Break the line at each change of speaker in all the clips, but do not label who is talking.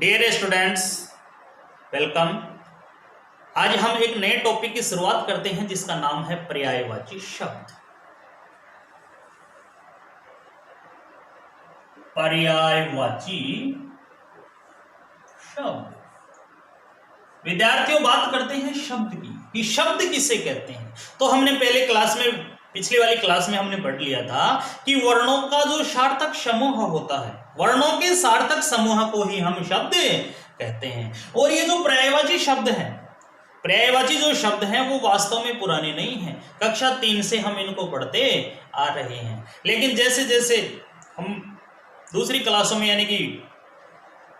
Dear students, welcome. आज हम एक नए टॉपिक की शुरुआत करते हैं जिसका नाम है पर्यायवाची शब्द। पर्यायवाची शब्द। विद्यार्थियों, बात करते हैं शब्द की कि शब्द किसे कहते हैं। तो हमने पहले क्लास में, पिछली वाली क्लास में हमने पढ़ लिया था कि वर्णों का जो सार्थक समूह होता है, वर्णों के सार्थक समूह को ही हम शब्द कहते हैं। और ये जो पर्यायवाची शब्द हैं, पर्यायवाची जो शब्द हैं वो वास्तव में पुराने नहीं हैं। कक्षा 3 से हम इनको पढ़ते आ रहे हैं, लेकिन जैसे जैसे हम दूसरी क्लासों में यानी कि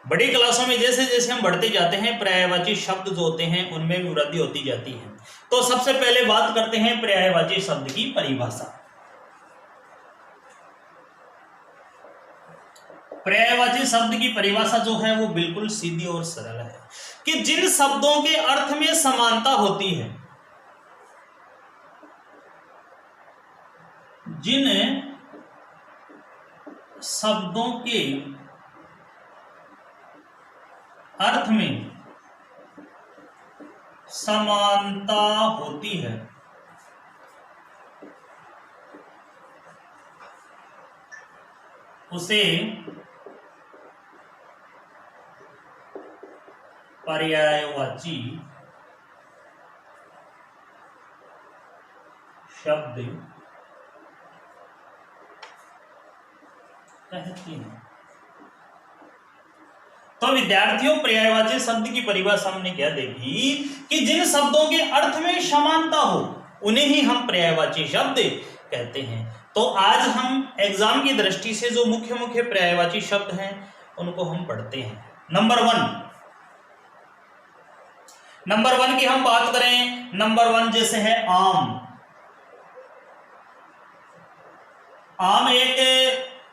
बड़ी क्लासों में जैसे जैसे हम बढ़ते जाते हैं, पर्यायवाची शब्द जो होते हैं उनमें भी वृद्धि होती जाती है। तो सबसे पहले बात करते हैं पर्यायवाची शब्द की परिभाषा। पर्यायवाची शब्द की परिभाषा जो है वो बिल्कुल सीधी और सरल है कि जिन शब्दों के अर्थ में समानता होती है, जिन शब्दों के अर्थ में समानता होती है, उसे पर्यायवाची शब्द कहते हैं। तो विद्यार्थियों, पर्यायवाची शब्द की परिभाषा हमने क्या देखी कि जिन शब्दों के अर्थ में समानता हो उन्हें ही हम पर्यायवाची शब्द कहते हैं। तो आज हम एग्जाम की दृष्टि से जो मुख्य मुख्य पर्यायवाची शब्द हैं उनको हम पढ़ते हैं। नंबर वन की हम बात करें, नंबर 1 जैसे है आम। आम एक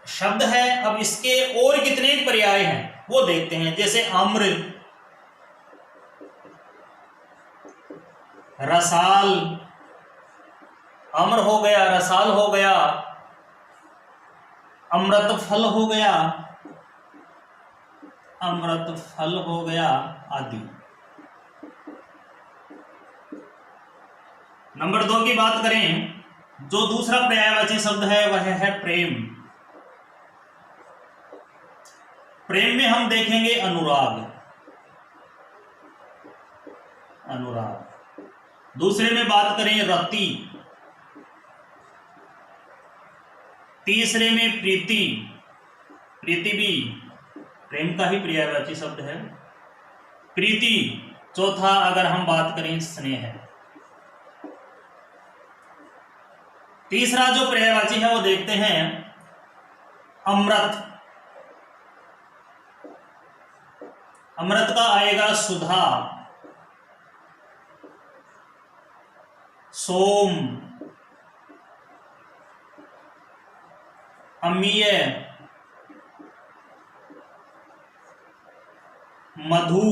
शब्द है। अब इसके और कितने पर्याय हैं वो देखते हैं। जैसे आम्र, रसाल, अम्र हो गया, रसाल हो गया, अमृत फल हो गया, अमृत फल हो गया आदि। नंबर 2 की बात करें, जो दूसरा पर्यायवाची शब्द है वह है प्रेम। प्रेम में हम देखेंगे अनुराग, अनुराग। दूसरे में बात करें रति, तीसरे में प्रीति, प्रीति भी प्रेम का ही पर्यायवाची शब्द है, प्रीति। चौथा अगर हम बात करें स्नेह। तीसरा जो पर्यायवाची है वो देखते हैं अमृत। अमृत का आएगा सुधा, सोम, अम्लीय, मधु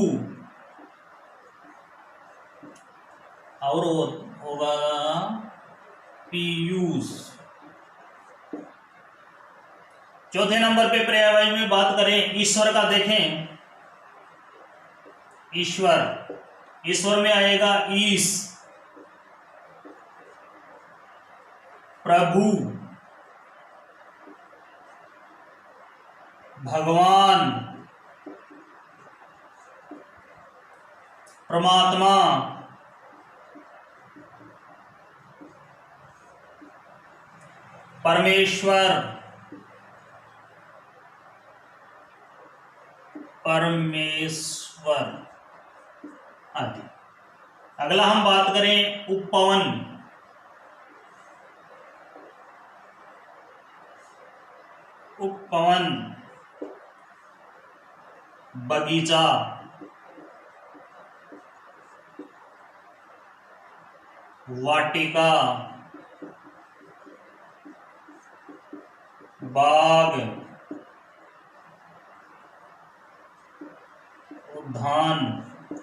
और होगा पीयूष। चौथे नंबर पे पर्यायवाची में बात करें ईश्वर का, देखें ईश्वर, ईश्वर में आएगा ईश, प्रभु, भगवान, परमात्मा, परमेश्वर, परमेश्वर आदि। अगला हम बात करें उपवन, उपवन, बगीचा, वाटिका, बाग, उद्यान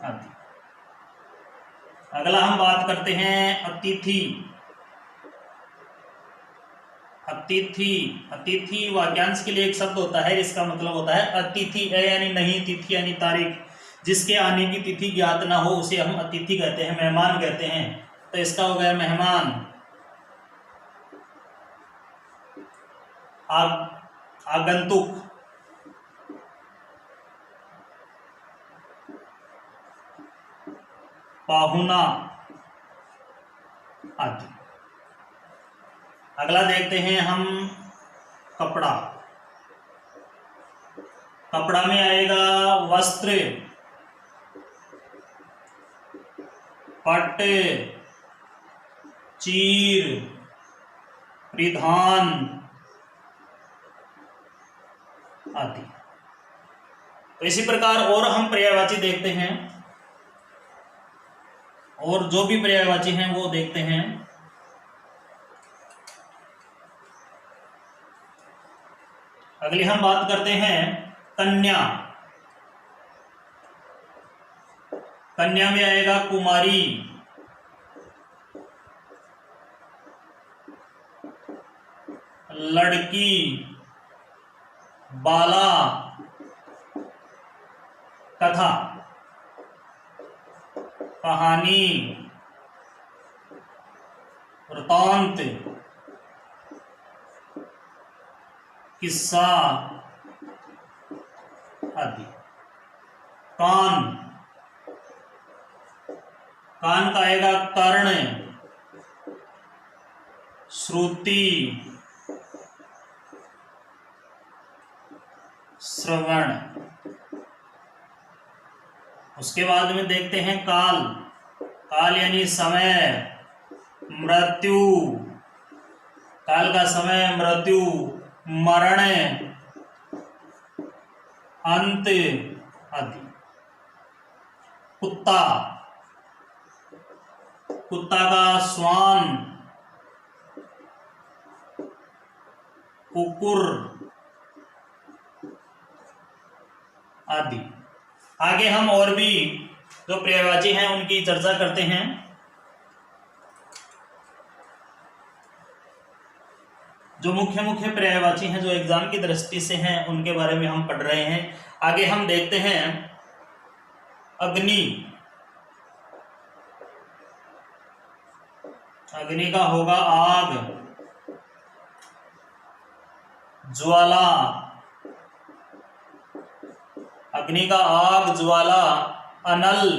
आदि। अगला हम बात करते हैं अतिथि, अतिथि, अतिथि वाक्यांश के लिए एक शब्द होता है, इसका मतलब होता है अतिथि, यानी नहीं, तिथि यानी तारीख। जिसके आने की तिथि ज्ञात ना हो उसे हम अतिथि कहते हैं, मेहमान कहते हैं। तो इसका हो गया मेहमान। आगंतुक, पाहुना आदि। अगला देखते हैं हम कपड़ा। कपड़ा में आएगा वस्त्र, पट, चीर, परिधान आदि। तो इसी प्रकार और हम पर्यायवाची देखते हैं, और जो भी पर्यायवाची हैं वो देखते हैं। अगली हम बात करते हैं कन्या। कन्या में आएगा कुमारी, लड़की, बाला, कथा, कहानी, वृतांत, किस्सा आदि। कान, कान का आएगा कर्ण, श्रुति, श्रवण। उसके बाद में देखते हैं काल। काल यानी समय, मृत्यु, काल का समय, मृत्यु, मरण, अंत आदि। कुत्ता, कुत्ता का श्वान, कुकुर आदि। आगे हम और भी जो पर्यायवाची हैं उनकी चर्चा करते हैं। जो मुख्य मुख्य पर्यायवाची हैं जो एग्जाम की दृष्टि से हैं उनके बारे में हम पढ़ रहे हैं। आगे हम देखते हैं अग्नि। अग्नि का होगा आग, ज्वाला। अग्नि का आग, ज्वाला, अनल,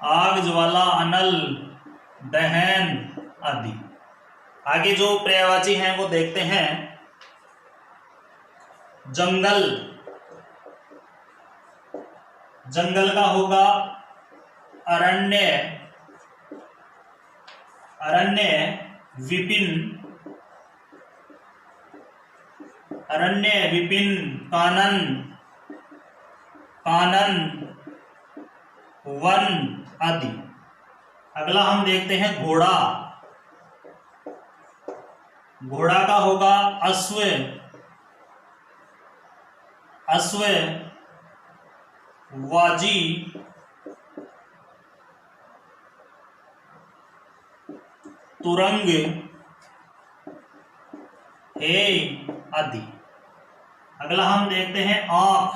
आग, ज्वाला, अनल, दहन आदि। आगे जो पर्यायवाची हैं वो देखते हैं। जंगल, जंगल का होगा अरण्य, अरण्य, विपिन, अरण्य, विपिन, कानन, कानन, वन आदि। अगला हम देखते हैं घोड़ा। घोड़ा का होगा अश्व, अश्व, वाजी, तुरंग, हे आदि। अगला हम देखते हैं आंख।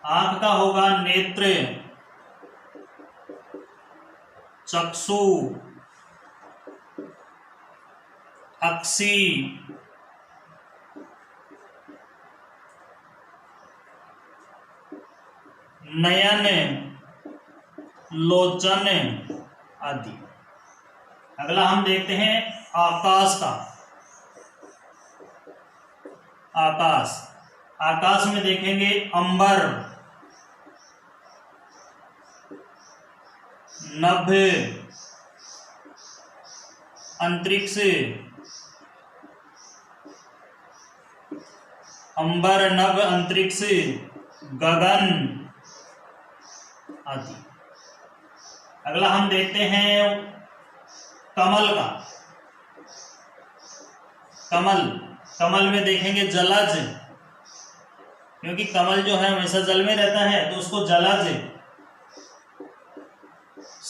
आंख का होगा नेत्र, चक्षु, अक्षी, नयन, लोचन आदि। अगला हम देखते हैं आकाश का। आकाश, आकाश में देखेंगे अंबर, नभ, अंतरिक्ष, अंबर, नभ, अंतरिक्ष, गगन आदि। अगला हम देखते हैं कमल का। कमल, कमल में देखेंगे जलज, क्योंकि कमल जो है हमेशा जल में रहता है तो उसको जलज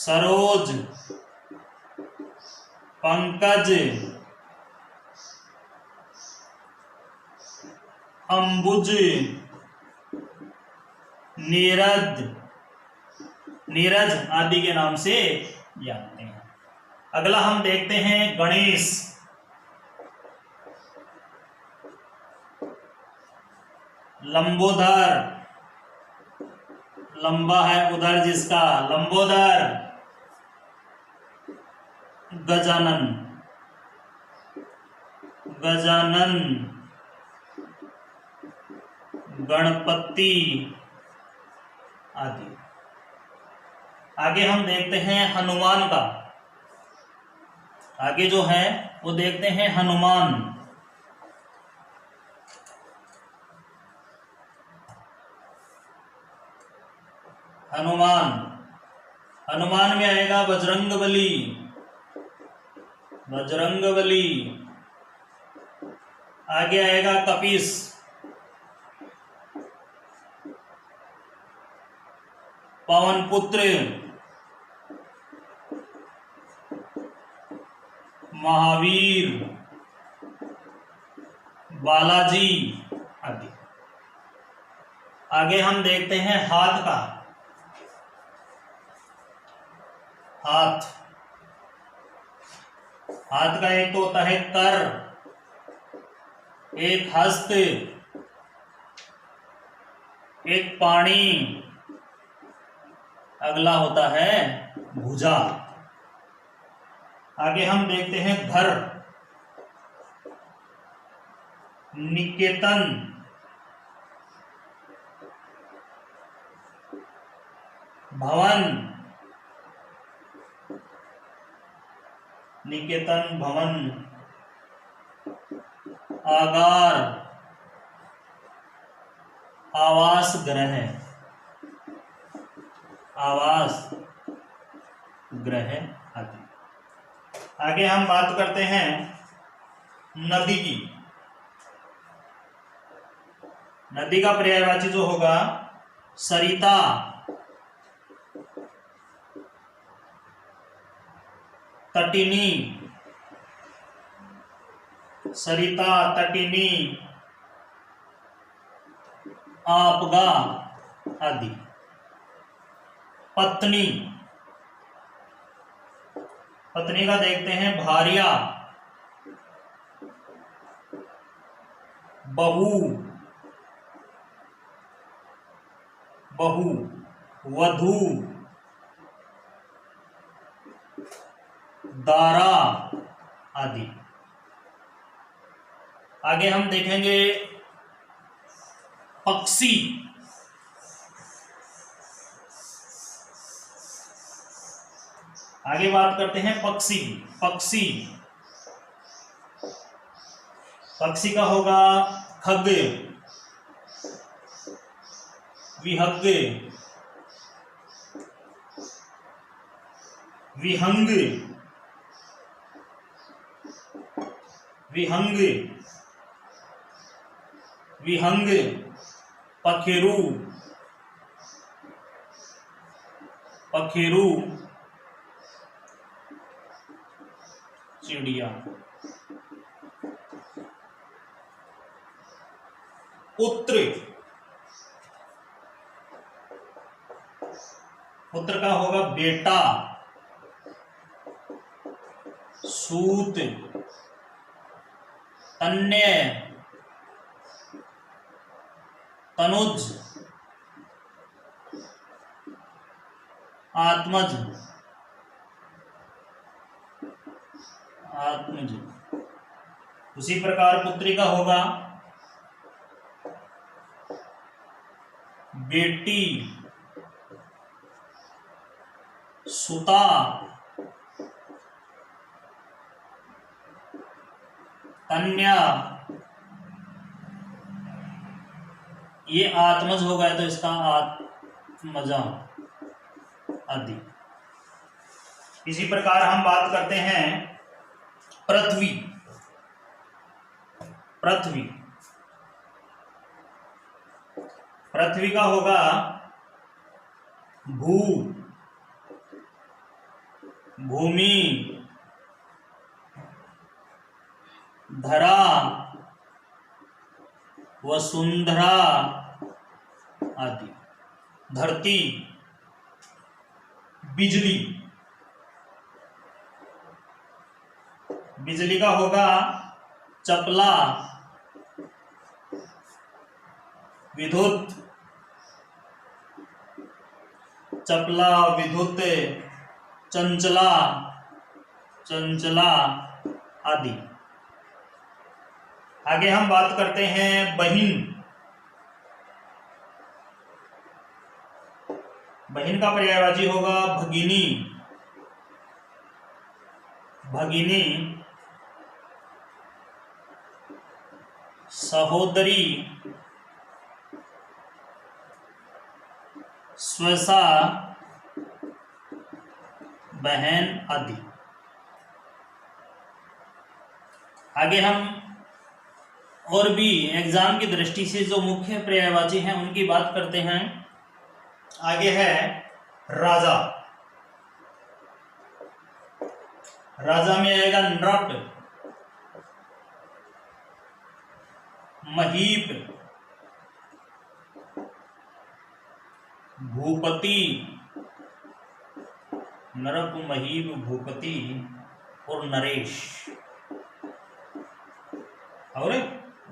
सरोज, पंकज, अंबुज, नीरज आदि के नाम से जानते हैं। अगला हम देखते हैं गणेश। लंबोदर, लंबा है उधर जिसका, लंबोदर। गजानन, गजानन, गणपति आदि। आगे हम देखते हैं हनुमान का। आगे जो है वो देखते हैं हनुमान। हनुमान, हनुमान में आएगा बजरंगबली, बजरंगबली। आगे आएगा कपीस, पवन पुत्र, महावीर, बालाजी आदि। आगे हम देखते हैं हाथ का। हाथ, हाथ का एक तो होता है कर, एक हस्त, एक पाणी, अगला होता है भुजा। आगे हम देखते हैं घर। निकेतन, भवन, निकेतन भवन। आगार, आवास गृह, आवास गृह आदि। आगे हम बात करते हैं नदी की। नदी का पर्यायवाची जो होगा सरिता, तटिनी, सरिता, तटिनी, आपगा आदि। पत्नी, पत्नी का देखते हैं भार्या, बहू, बहू, वधू, दारा आदि। आगे हम देखेंगे पक्षी। आगे बात करते हैं पक्षी। पक्षी, पक्षी का होगा खग, विहग, विहंग, विहंग, विहंग, पखेरु, पखेरु, चिड़िया। पुत्र, पुत्र का होगा बेटा, सूत, तन्य, तनुज, आत्मज, आत्मज। उसी प्रकार पुत्री का होगा बेटी, सुता, कन्या। ये आत्मज हो गया तो इसका आत्मजा आदि। इसी प्रकार हम बात करते हैं पृथ्वी। पृथ्वी, पृथ्वी का होगा भू, भूमि, धरा, वसुंधरा आदि। धरती, बिजली, बिजली का होगा चपला, विद्युत, चपला, विद्युत, चंचला, चंचला आदि। आगे हम बात करते हैं बहिन। बहिन का पर्यायवाची होगा भगिनी, भगिनी, सहोदरी, स्वसा, बहन आदि। आगे हम और भी एग्जाम की दृष्टि से जो मुख्य पर्यायवाची हैं उनकी बात करते हैं। आगे है राजा। राजा में आएगा नृप, महीप, भूपति, नृप, महीप, भूपति और नरेश, और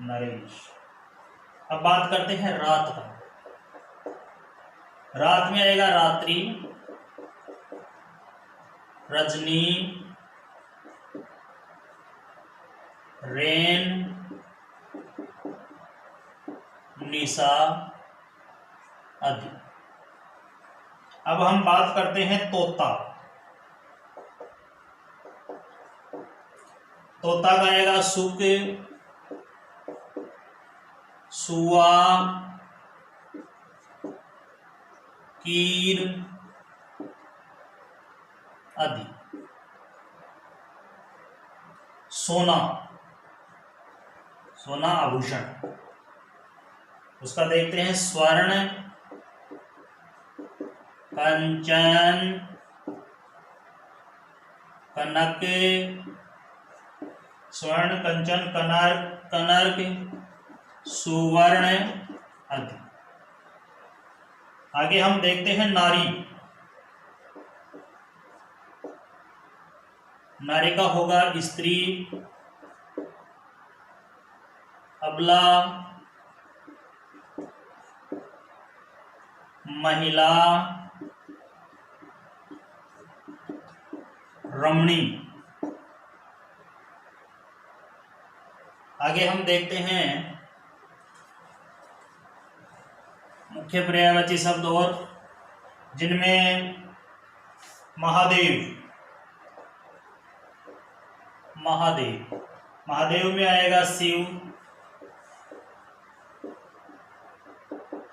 नरेश। अब बात करते हैं रात का। रात में आएगा रात्रि, रजनी, रेन, निशा आदि। अब हम बात करते हैं तोता। तोता का आएगा सुक, सुआ, कीर आदि। सोना, सोना आभूषण, उसका देखते हैं स्वर्ण, कंचन, कनक, स्वर्ण, कंचन, कनक, सुवर्ण आदि। आगे हम देखते हैं नारी। नारी का होगा स्त्री, अबला, महिला, रमणी। आगे हम देखते हैं मुख्य पर्यायवाची शब्द और, जिनमें महादेव, महादेव, महादेव में आएगा शिव,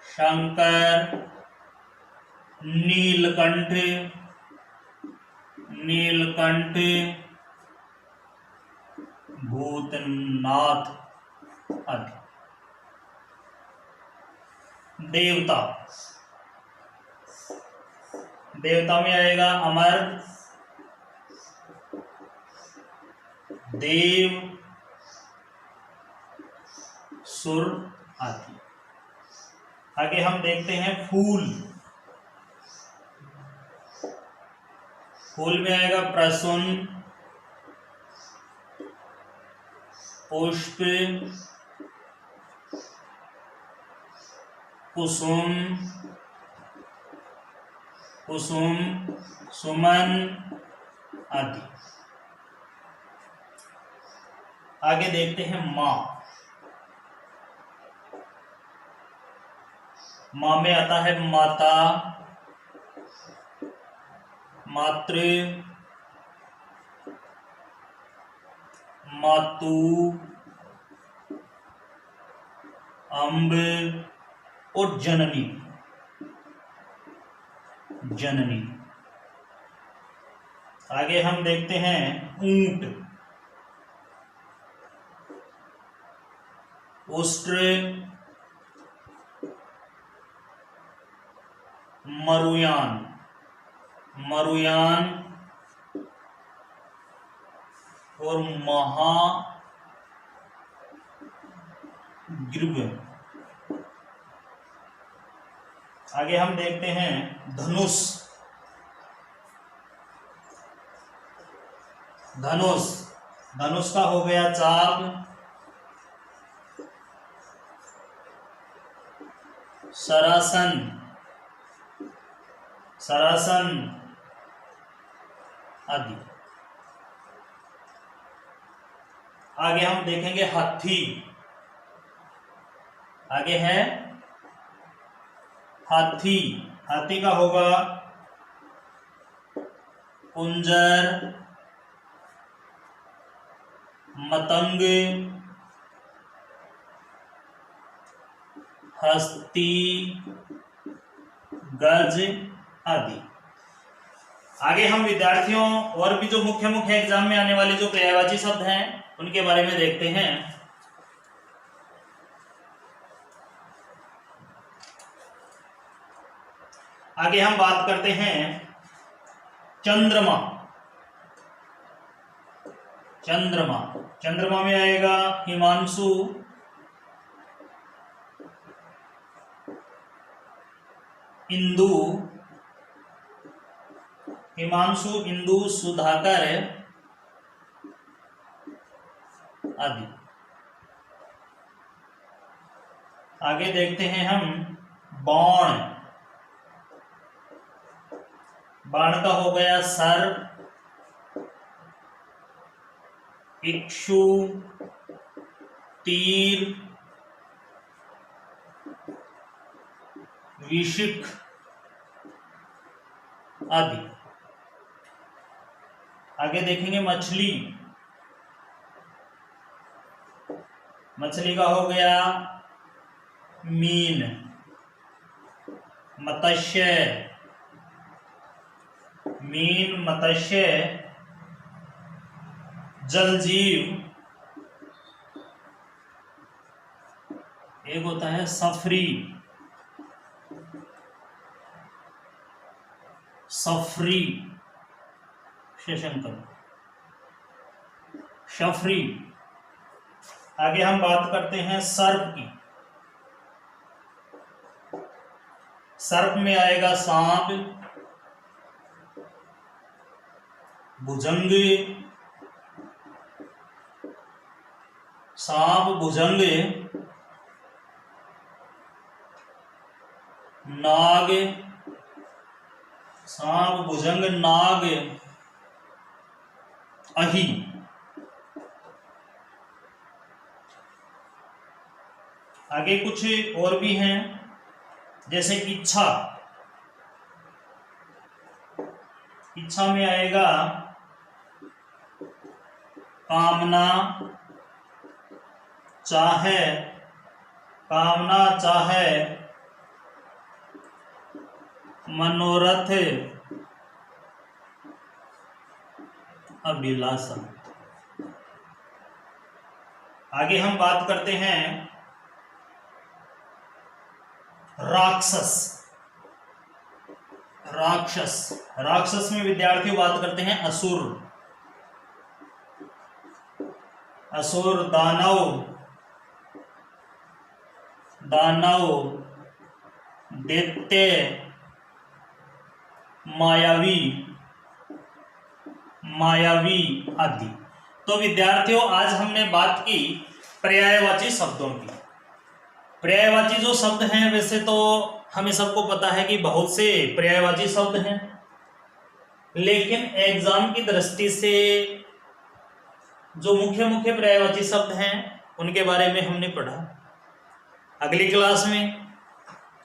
शंकर, नीलकंठ, नीलकंठ, भूतनाथ आदि। देवता, देवता में आएगा अमर, देव, सुर आदि। आगे हम देखते हैं फूल। फूल में आएगा प्रसून, पुष्प, कुसुम, कुसुम, सुमन आदि। आगे देखते हैं माँ। माँ में आता है माता, मातृ, मातु, अम्ब और जननी, जननी। आगे हम देखते हैं ऊंट, उष्ट्र, मरुयान, मरुयान, और महाग्रीव। आगे हम देखते हैं धनुष। धनुष धनुष का हो गया चाप, सरासन, सरासन आदि। आगे हम देखेंगे हाथी। आगे है हाथी। हाथी का होगा कुंजर, मतंग, हस्ती, गज आदि। आगे हम विद्यार्थियों और भी जो मुख्य मुख्य एग्जाम में आने वाले जो पर्यायवाची शब्द हैं उनके बारे में देखते हैं। आगे हम बात करते हैं चंद्रमा। चंद्रमा चंद्रमा में आएगा हिमांशु, इंदु, हिमांशु, इंदु, सुधाकर आदि। आगे देखते हैं हम बाण। बाण का हो गया सर्प, इक्षु, तीर, विशिख आदि। आगे देखेंगे मछली। मछली का हो गया मीन, मत्स्य, मीन, मत्स्य, जलजीव, एक होता है सफरी, सफरी, शेषंकर, शफरी। आगे हम बात करते हैं सर्प की। सर्प में आएगा सांप, भुजंग, सांप, भुजंग, नाग, सांप, भुजंग, नाग, अही। आगे कुछ और भी हैं जैसे इच्छा। इच्छा में आएगा कामना, चाहे, कामना, चाहे, मनोरथ, अभिलाषा। आगे हम बात करते हैं राक्षस। राक्षस राक्षस में विद्यार्थी बात करते हैं असुर। असुर, दानव, दानव, दैत्य, मायावी, मायावी आदि। तो विद्यार्थियों आज हमने बात की पर्यायवाची शब्दों की। पर्यायवाची जो शब्द हैं वैसे तो हमें सबको पता है कि बहुत से पर्यायवाची शब्द हैं, लेकिन एग्जाम की दृष्टि से जो मुख्य मुख्य पर्यायवाची शब्द हैं उनके बारे में हमने पढ़ा। अगली क्लास में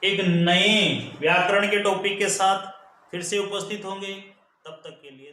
एक नए व्याकरण के टॉपिक के साथ फिर से उपस्थित होंगे। तब तक के लिए